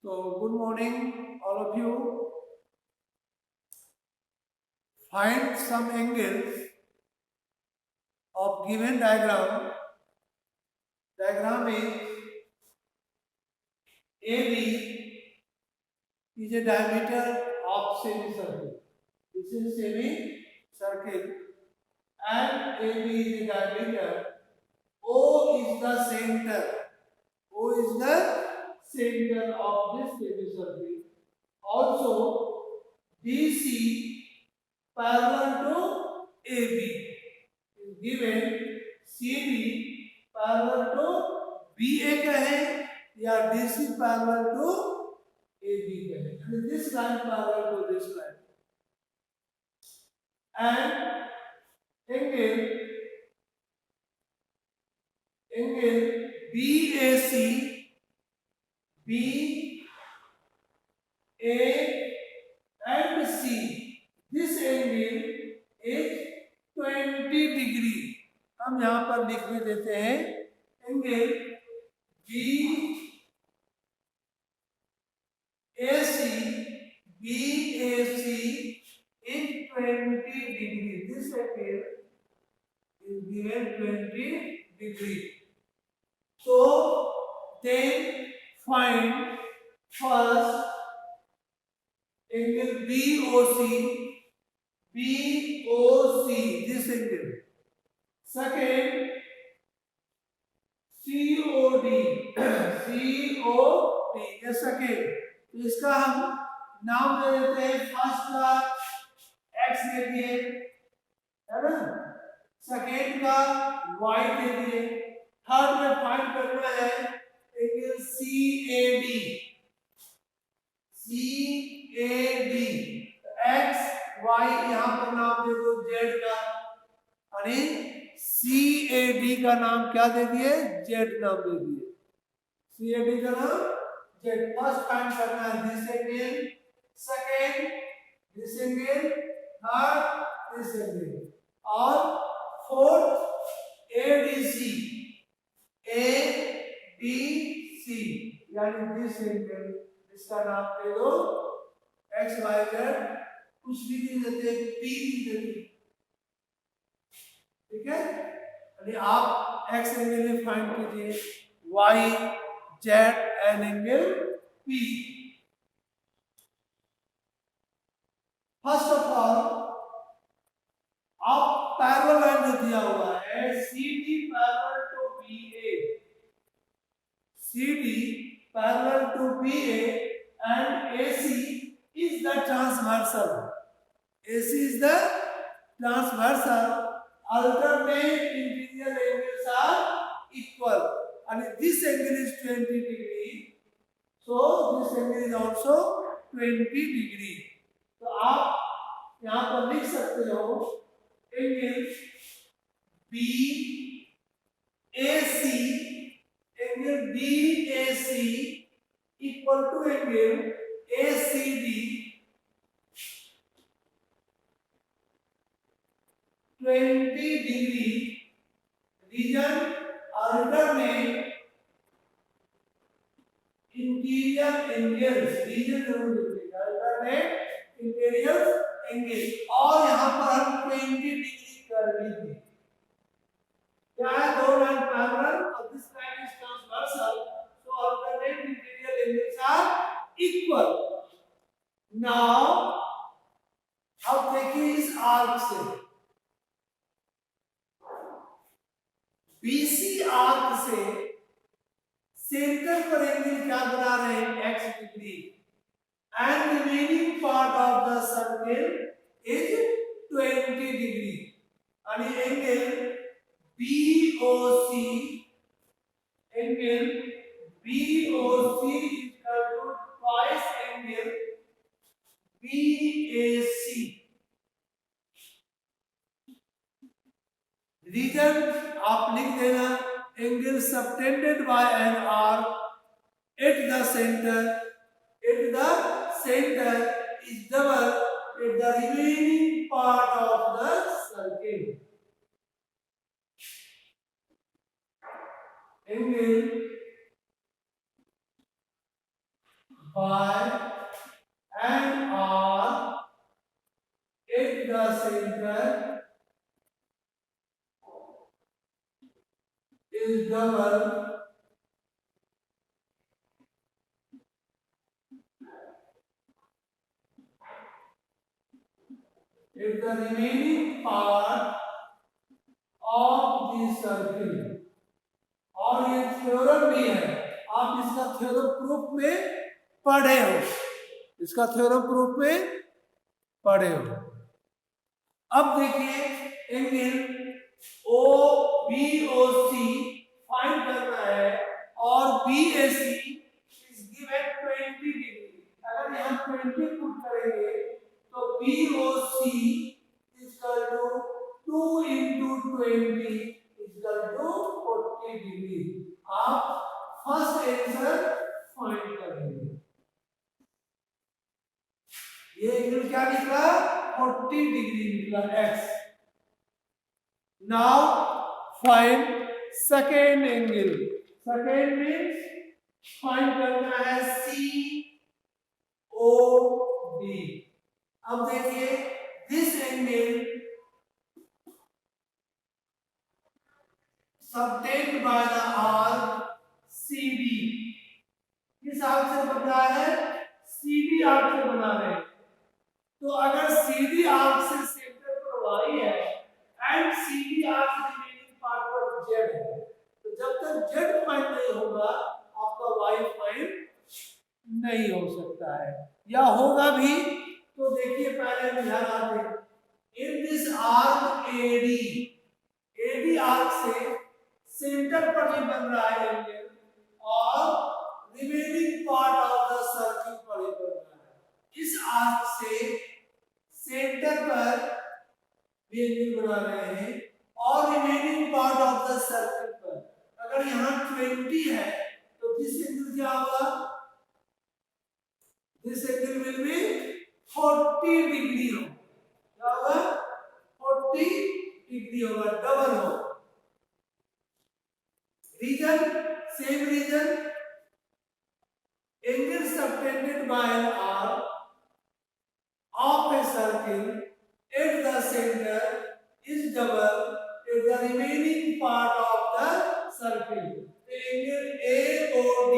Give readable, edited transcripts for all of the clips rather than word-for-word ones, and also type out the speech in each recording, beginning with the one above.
So, good morning, all of you. Find some angles of given diagram. Diagram is AB is a diameter of semicircle. This is semicircle, and AB is a diameter. O is the center. O is the center of this semicircle. Also, DC parallel to AB is given. CD parallel to BA कहें या DC parallel to AB कहें. And this line parallel to this line. And angle BAC, B, A and C. This angle is 20 degree. हम यहाँ पर लिख भी देते हैं angle BAC is 20 degree. This angle is given 20 degree. So then find first angle BOC, this angle. Second, COD, ये second. तो इसका हम नाम दे देते हैं. फर्स्ट का x दे दिए, है ना. सेकेंड का y दे दिए. थर्ड में फाइंड करना है एंगल CAD. x y यहाँ पर नाम दे दो z का, यानी CAD का नाम क्या दे दिए? Z नाम दे दिए. CAD का नाम Z. फर्स्ट फाइंड करना है this angle, second this angle, third this angle, और फोर्थ ADC यानी दिस एंगल. इसका नाम दे दो XYZ. कुछ भी नहीं देते, P नहीं देते. ठीक है. यानी आप x एंगल फाइंड कीजिए, y z and angle P. First of all आप पैरेलल लाइन जो दिया हुआ है CD parallel to BA, CD parallel to BA and AC is the transversal. AC is the transversal. Alternate interior angles are equal, and this angle is 20 degree. So this angle is also 20 degree. तो आप यहाँ पर लिख सकते हो angle BAC equal to angle ACD 20 degree. Region alternate interior angles. Region जरूर लिखिएगा, alternate interior angles. और यहाँ पर हम 20 डिग्री कर लीजिए. क्या है? दो लाइन पैरेलल और this line is transversal, so alternate interior angles are equal. Now अब देखिए इस आर्क से BC आर्क से सेंटर पर एंगल क्या बना रहे हैं? x degree. And remaining part of the circle is 20 degree. यानी angle BOC is equal to twice angle BAC. Reason आप लिख देना angle subtended by an arc at the centre. Is double at the remaining part of the circle. Angle phi and r at the center is double if the remaining part of the circle, और ये theorem भी है, आप इसका theorem proof में पढ़े हो, इसका थ्योरम प्रूफ में पढ़े हो। अब देखिए angle O B O C find करना है और B A C is given 20 degree. अगर यहाँ 20 पुट करेंगे तो B O C equal to 2 into 20 equal to 40 degree. आप फर्स्ट आंसर फाइंड करेंगे। ये एंगल क्या निकला? 40 डिग्री निकला x। Now find second angle. Second means find करना है सी ओ डी। अब देखिए this angle subtend by the arc C D. किस आर्क से बन रहा है? सी डी आर्क से बना रहे हैं। तो अगर सीधी आर्क से सेंटर पर y है एंड सीधी आर्क से रिमेनिंग पार्ट पर z है, तो जब तक z फाइंड नहीं होगा आपका y फाइंड नहीं हो सकता है, या होगा भी तो देखिए पहले ध्यान आते हैं in this arc A D arc से सेंटर पर ही बन रहा है एंगल और remaining part of the circle पर ही बन रहा है। इस आर्क से सेंटर पर भी एंगल बना रहे हैं और remaining part of the circle पर अगर यहाँ 20 है तो दिस एंगल क्या होगा? This angle will be 40 degree हो। क्या होगा? 40 डिग्री होगा, डबल हो। Reason same reason, angle subtended by an arc of a circle at the center is double if the remaining part of the circle. The angle AOD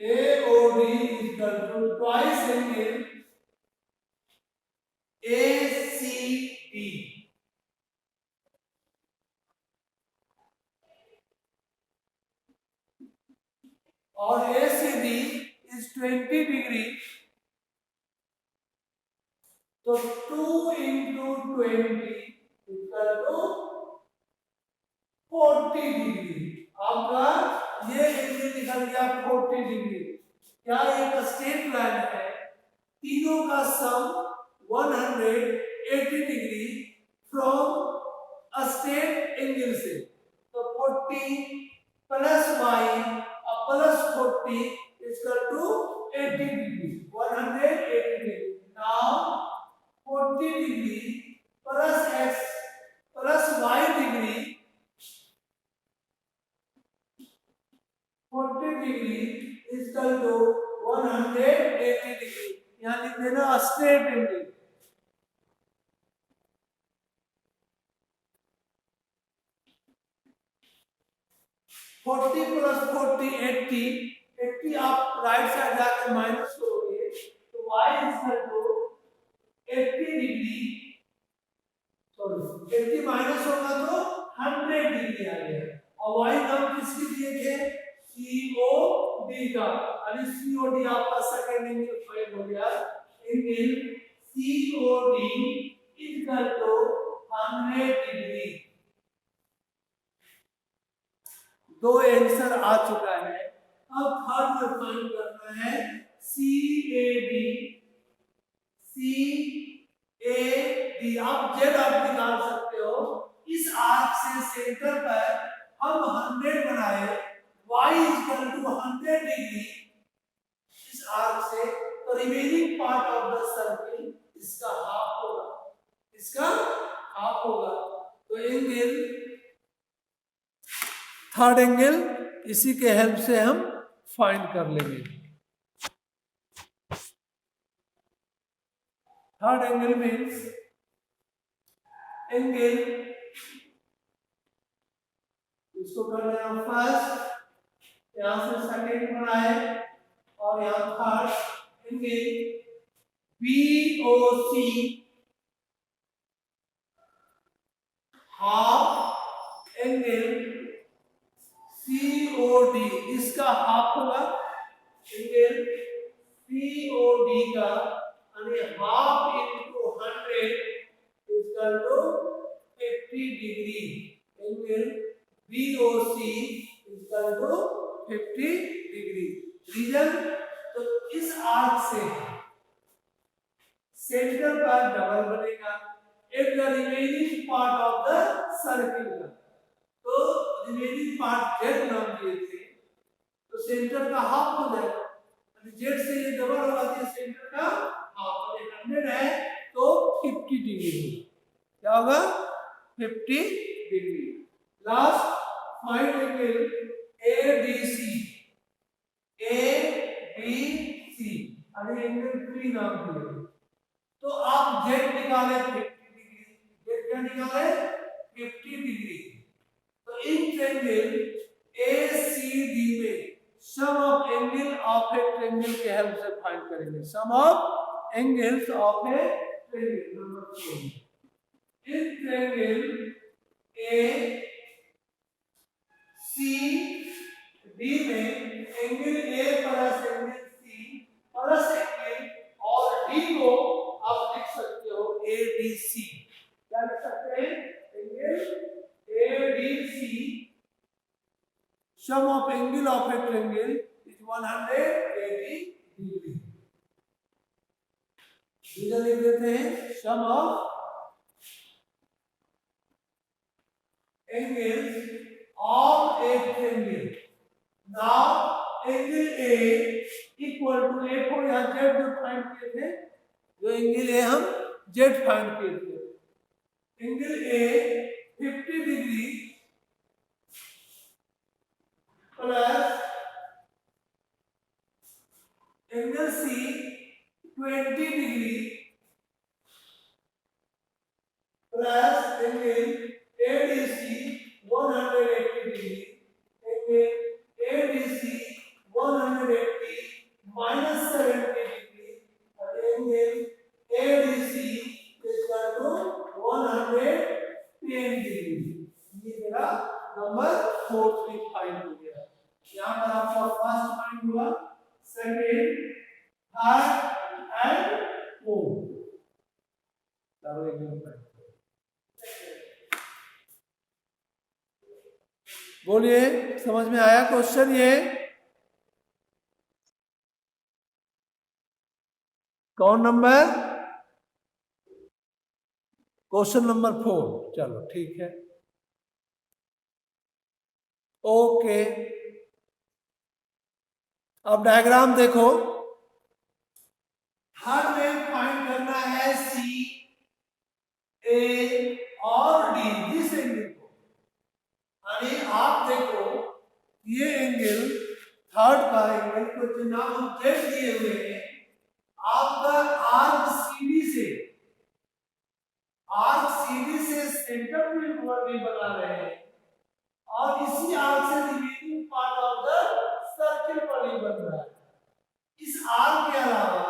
is equal to twice angle ACD. और ACD is 20 degree, तो 2 into 20 equal to 40 degree. आपका ये angle निकल गया 40 degree. क्या एक straight line है? तीनों का सम 180 degree from a straight angle से, तो 40 plus y plus 40 equal to 80 degree, 180 degree. Now 40 degree plus x plus y degree, 40 degree is equal to 180 degree. यहाँ लिख देना स्ट्रेट एंगल। फोर्टी प्लस 40 80 आप राइट साइड जाकर माइनस करोगे तो y equal to 80 degree, sorry 80 minus होगा तो 100 degree आ गया। और y नाम किसके दिए थे? COD का, यानी COD आपका सेकंड एंगल फाइंड हो गया। Angle COD equal to 100 degree. दो आंसर आ चुका है। अब थर्ड में फाइंड करना है CAD। आप जेड आप निकाल सकते हो। इस आर्क से सेंटर पर हम 100 बनाए, y इक्वल टू 100 डिग्री इस आर्क से, तो remaining part of the circle इसका हाफ होगा, इसका हाफ होगा। तो एंगल थर्ड एंगल इसी के हेल्प से हम फाइंड कर लेंगे। थर्ड एंगल मीन्स एंगल, इसको कर रहे हैं फर्स्ट, यहां से सेकेंड बनाए और यहां third angle BOC half angle COD, इसका हाफ होगा एंगल COD का, यानी half into 100 equal to 50 degree. Angle BOC equal to 50 degree. Reason, तो इस आर्क से सेंटर पर डबल बनेगा if the remaining part of the circle का, तो रिमेनिंग पार्ट जेड नाम दिए थे, तो सेंटर का हाफ हो जाएगा, जेड से ये डबल होगा तो सेंटर का हाफ, 100 है तो 50 डिग्री होगा। क्या होगा? 50 degree. Last find angle ABC, ABC अरे एंगल 3 नाम दिए, तो आप जेड निकाले 50 डिग्री, जेड क्या निकाले 50 डिग्री, तो इन ट्रायंगल ACD में sum of angle of a triangle के हेल्प से फाइंड करेंगे। Sum of angles of a triangle number 4, इन ट्रायंगल ACD में angle A plus angle C plus angle और D को आप लिख सकते हो ADC। क्या लिख सकते हैं? Angle ADC, sum of angle of a triangle is 180 degree। इधर लिख देते हैं sum of angles of a triangle। now angle A equal to A को यहाँ Z जो फाइंड किए थे, जो एंगल A हम Z फाइंड किए थे, angle A 50 degree plus angle C 20 degree plus angle ADC 180 degree, angle ADC 180 minus 70 degree और angle ADC equal to 110 degree. ये मेरा नंबर 4 फाइंड हो गया। यहाँ पर आपका फर्स्ट फाइंड हुआ, सेकेंड, थर्ड एंड फोर्थ। चलो एक मिनट बोलिए, समझ में आया क्वेश्चन? ये कौन नंबर? Question number 4। चलो ठीक है, ओके। अब डायग्राम देखो, हर में फाइंड करना है C, A और D, दिस एंगल को। यानी आप देखो ये एंगल थर्ड का एंगल को जो नाम हम Z दिए हुए हैं, आपका आर्क CD से सेंटर भी बना रहे हैं और इसी आर्क से remaining part of the circle पर ही बन रहा है। इस आर्क के अलावा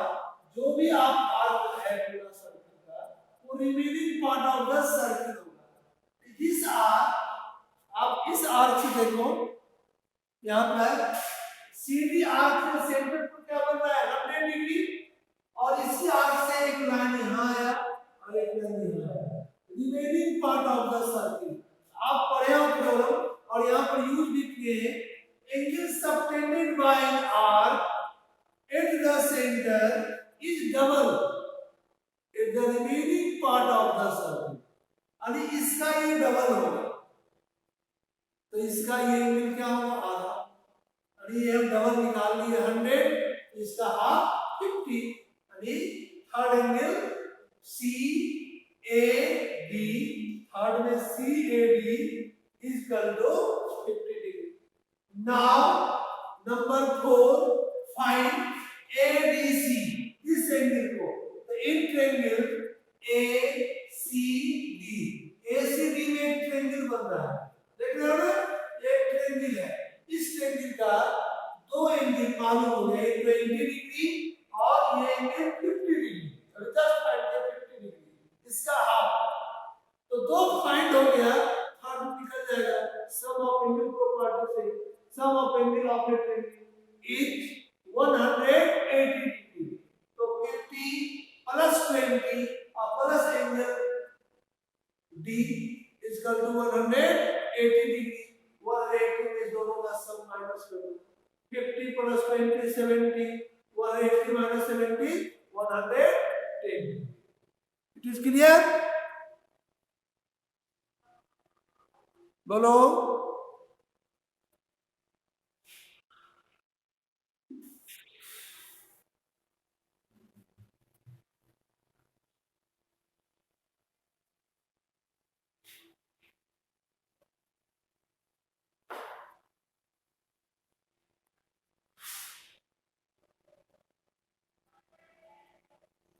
जो भी आप आर्क है पूरा सर्किल का, वो remaining part of the circle होगा। दिस आर्क, आप इस आर्क से देखो, यहाँ पर सीधी आर्क से सेंटर पर क्या बन रहा है 90 डिग्री, और इसी आर्क से एक लाइन यहाँ आया और एक लाइन यहाँ आया, remaining part of the circle. आप पढ़े हो थ्योरम और यहाँ पर यूज भी किए हैं, angle subtended by an arc at the center is double at the remaining part of the circle। यानी इसका ये डबल होगा, तो इसका ये एंगल क्या होगा? आधा। यानी ये हम डबल निकाल लिए 100, इसका हाफ 50। यानी थर्ड एंगल CAD, थर्ड में CAD is equal to 50 degree. Now Number 4, find ADC. इस एंगल को, तो इन ट्रायंगल ACD, ACD में एक ट्रायंगल बन रहा है, देख रहे हो ना, एक ट्रायंगल है, इस ट्रायंगल का दो एंगल मालूम हो गए, 20 डिग्री और ये एंगल 50 डिग्री, तो जस्ट फाइंड द 50 डिग्री, इसका हाफ, तो दो फाइंड हो गया, हाफ निकल जाएगा, सम ऑफ एंगल प्रॉपर्टी से, sum of angle of a triangle is 180 degree, तो 50 प्लस 20 और plus angle D is equal to 180 degree, 180 में दोनों का सम माइनस कर दो, 50 plus 20 70, 180 minus 70 110. It is clear? बोलो।